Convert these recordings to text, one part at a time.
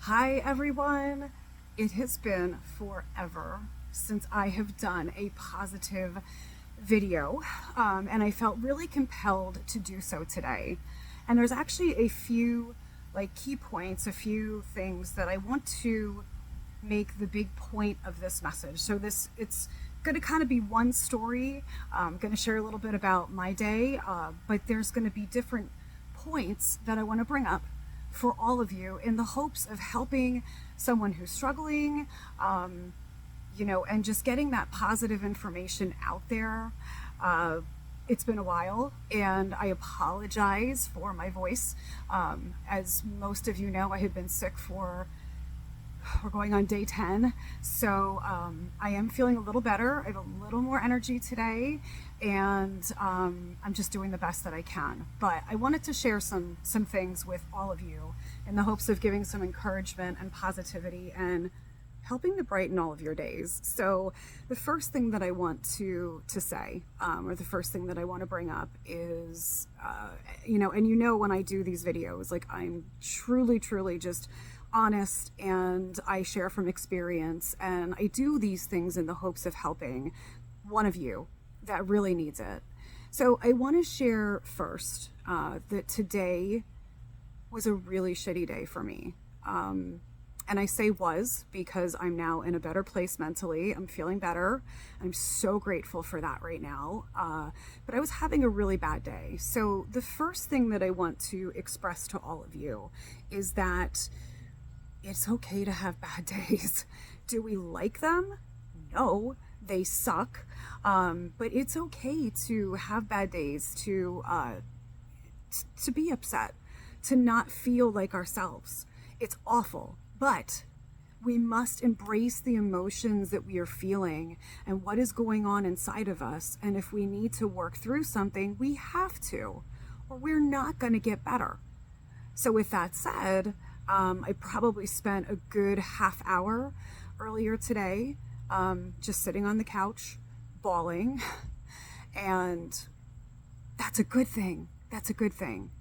Hi everyone! It has been forever since I have done a positive video, and I felt really compelled to do so today. And there's actually a few key points, a few things that I want to make the big point of this message. So it's going to kind of be one story. I'm going to share a little bit about my day, but there's going to be different points that I want to bring up for all of you in the hopes of helping someone who's struggling, and just getting that positive information out there. It's been a while, and I apologize for my voice. As most of you know, I had been sick we're going on day 10. So I am feeling a little better. I have a little more energy today, and I'm just doing the best that I can. But I wanted to share some things with all of you in the hopes of giving some encouragement and positivity and helping to brighten all of your days. So the first thing that I want to say, or the first thing that I want to bring up is, when I do these videos, I'm truly just honest, and I share from experience, and I do these things in the hopes of helping one of you that really needs it. So I want to share first that today was a really shitty day for me. And I say was because I'm now in a better place mentally. I'm feeling better. I'm so grateful for that right now. But I was having a really bad day. So the first thing that I want to express to all of you is that it's okay to have bad days. Do we like them? No, they suck. But it's okay to have bad days, to be upset, to not feel like ourselves. It's awful, but we must embrace the emotions that we are feeling and what is going on inside of us. And if we need to work through something, we have to, or we're not going to get better. So with that said, I probably spent a good half hour earlier today just sitting on the couch, bawling, and that's a good thing. That's a good thing.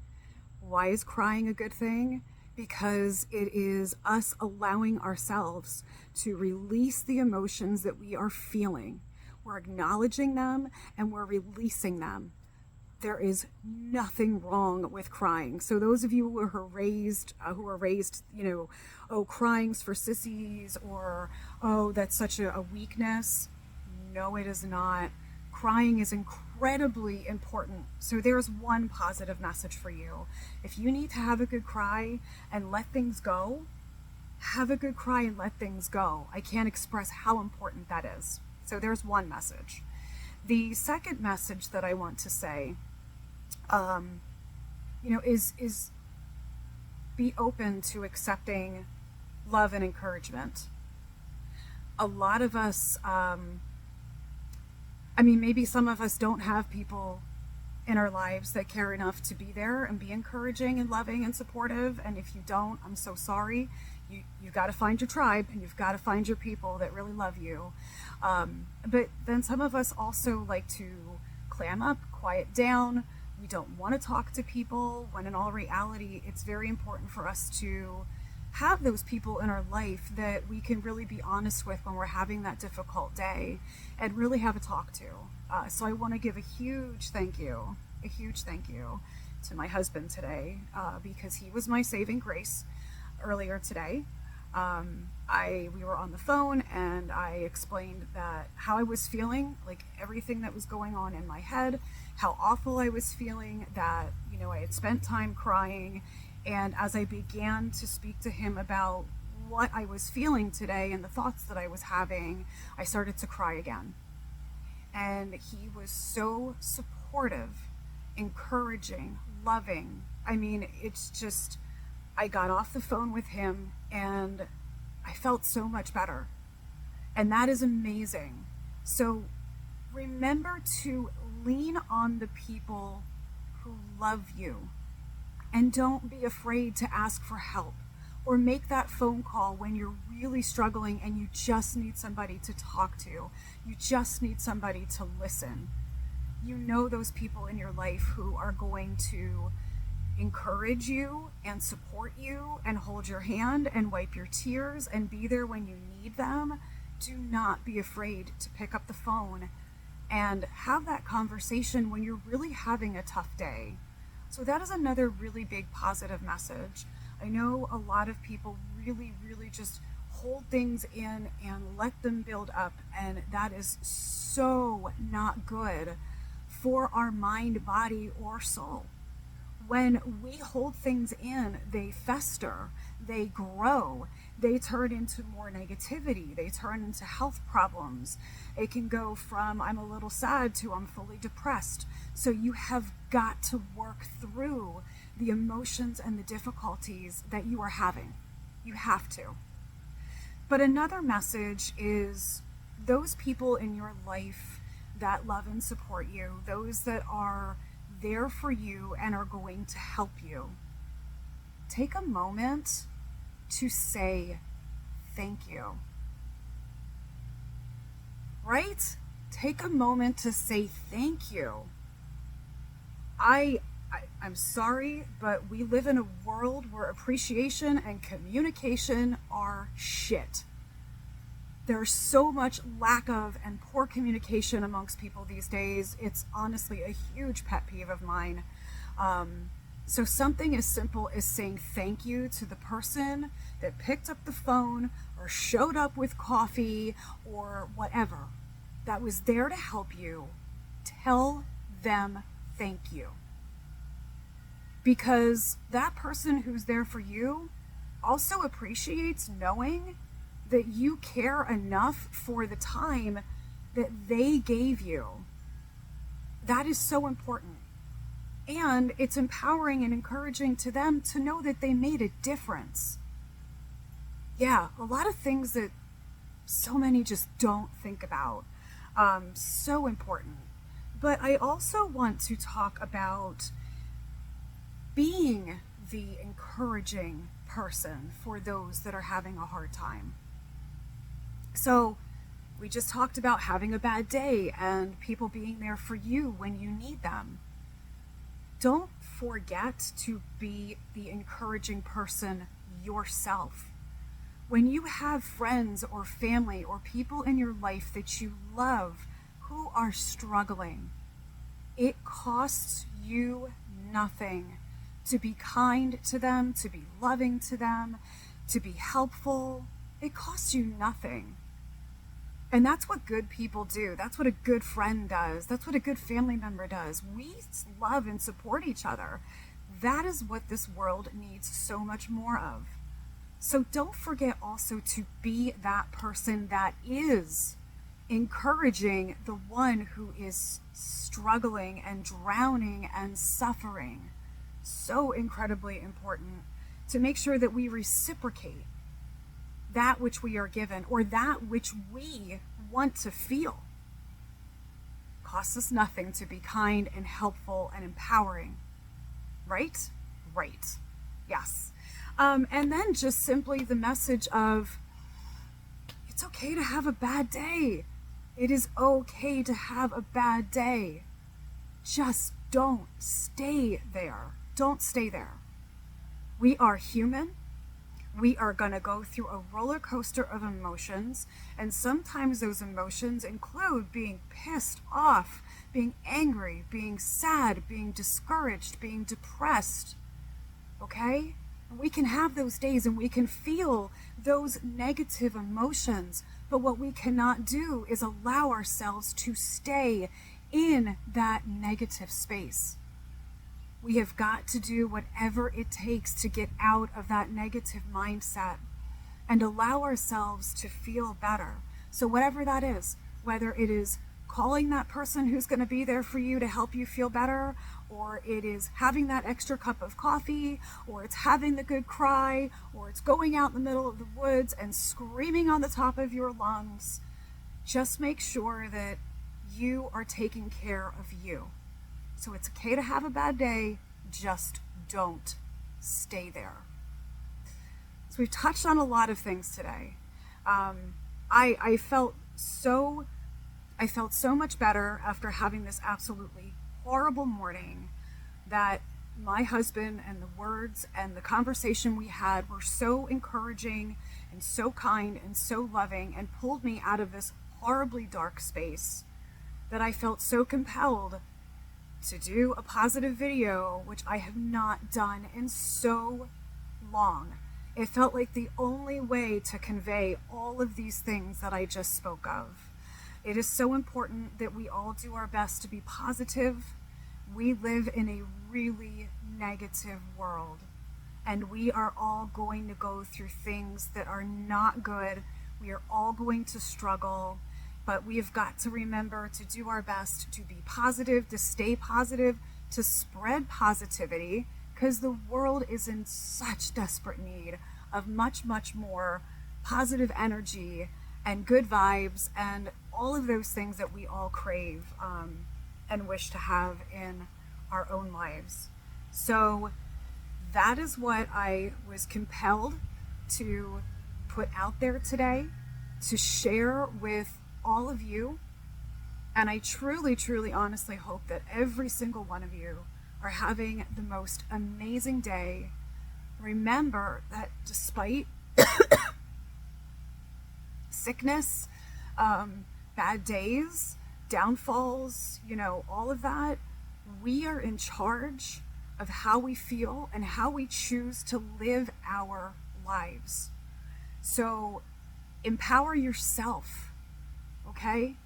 Why is crying a good thing? Because it is us allowing ourselves to release the emotions that we are feeling. We're acknowledging them and we're releasing them. There is nothing wrong with crying. So those of you who are raised, crying's for sissies, or, oh, that's such a weakness. No, it is not. Crying is incredibly important. So there's one positive message for you. If you need to have a good cry and let things go, have a good cry and let things go. I can't express how important that is. So there's one message. The second message that I want to say, is be open to accepting love and encouragement. A lot of us, maybe some of us don't have people in our lives that care enough to be there and be encouraging and loving and supportive. And if you don't, I'm so sorry. You've got to find your tribe, and you've got to find your people that really love you. But then some of us also like to clam up, quiet down. We don't want to talk to people, when in all reality, it's very important for us to have those people in our life that we can really be honest with when we're having that difficult day and really have a talk to. So I want to give a huge thank you to my husband today, because he was my saving grace earlier today. We were on the phone, and I explained that how I was feeling, like everything that was going on in my head, how awful I was feeling, that, I had spent time crying. And as I began to speak to him about what I was feeling today and the thoughts that I was having, I started to cry again. And he was so supportive, encouraging, loving. It's just, I got off the phone with him and I felt so much better. And that is amazing. So remember to lean on the people who love you, and don't be afraid to ask for help or make that phone call when you're really struggling and you just need somebody to talk to. You just need somebody to listen. You know those people in your life who are going to encourage you and support you and hold your hand and wipe your tears and be there when you need them, do not be afraid to pick up the phone and have that conversation when you're really having a tough day. So that is another really big positive message. I know a lot of people really, really just hold things in and let them build up, and that is so not good for our mind, body, or soul. When we hold things in, they fester, they grow, they turn into more negativity, they turn into health problems. It can go from I'm a little sad to I'm fully depressed. So you have got to work through the emotions and the difficulties that you are having. You have to. But another message is those people in your life that love and support you, those that are there for you and are going to help you. Take a moment to say thank you. Right? Take a moment to say thank you. I'm sorry, but we live in a world where appreciation and communication are shit. There's so much lack of and poor communication amongst people these days. It's honestly a huge pet peeve of mine. So something as simple as saying thank you to the person that picked up the phone or showed up with coffee or whatever that was there to help you, tell them thank you. Because that person who's there for you also appreciates knowing that you care enough for the time that they gave you. That is so important. And it's empowering and encouraging to them to know that they made a difference. Yeah, a lot of things that so many just don't think about. So important. But I also want to talk about being the encouraging person for those that are having a hard time. So we just talked about having a bad day and people being there for you when you need them. Don't forget to be the encouraging person yourself. When you have friends or family or people in your life that you love who are struggling, it costs you nothing to be kind to them, to be loving to them, to be helpful. It costs you nothing. And that's what good people do. That's what a good friend does. That's what a good family member does. We love and support each other. That is what this world needs so much more of. So don't forget also to be that person that is encouraging the one who is struggling and drowning and suffering. So incredibly important to make sure that we reciprocate that which we are given or that which we want to feel. Costs us nothing to be kind and helpful and empowering. Right? Right. Yes. And then just simply the message of it's okay to have a bad day. It is okay to have a bad day. Just don't stay there. Don't stay there. We are human. We are going to go through a roller coaster of emotions, and sometimes those emotions include being pissed off, being angry, being sad, being discouraged, being depressed. Okay? We can have those days and we can feel those negative emotions, but what we cannot do is allow ourselves to stay in that negative space. We have got to do whatever it takes to get out of that negative mindset and allow ourselves to feel better. So whatever that is, whether it is calling that person who's going to be there for you to help you feel better, or it is having that extra cup of coffee, or it's having the good cry, or it's going out in the middle of the woods and screaming on the top of your lungs, just make sure that you are taking care of you. So it's okay to have a bad day, just don't stay there. So we've touched on a lot of things today. I felt so much better after having this absolutely horrible morning that my husband and the words and the conversation we had were so encouraging and so kind and so loving and pulled me out of this horribly dark space that I felt so compelled to do a positive video, which I have not done in so long. It felt like the only way to convey all of these things that I just spoke of. It is so important that we all do our best to be positive. We live in a really negative world, and we are all going to go through things that are not good. We are all going to struggle, but we have got to remember to do our best to be positive, to stay positive, to spread positivity, because the world is in such desperate need of much, much more positive energy and good vibes and all of those things that we all crave and wish to have in our own lives. So that is what I was compelled to put out there today, to share with all of you. And I truly, truly, honestly hope that every single one of you are having the most amazing day. Remember that despite sickness, bad days, downfalls, all of that, we are in charge of how we feel and how we choose to live our lives. So empower yourself, okay?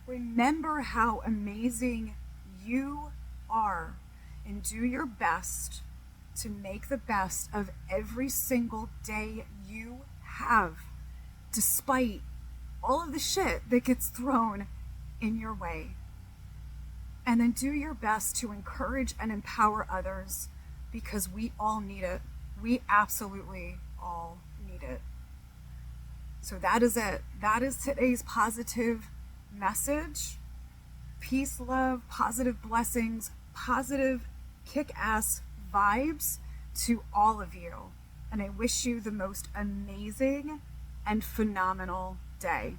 Remember how amazing you are and do your best to make the best of every single day you have, despite all of the shit that gets thrown in your way. And then do your best to encourage and empower others, because we all need it. We absolutely all need it. So that is it. That is today's positive message. Peace, love, positive blessings, positive kick-ass vibes to all of you. And I wish you the most amazing and phenomenal day.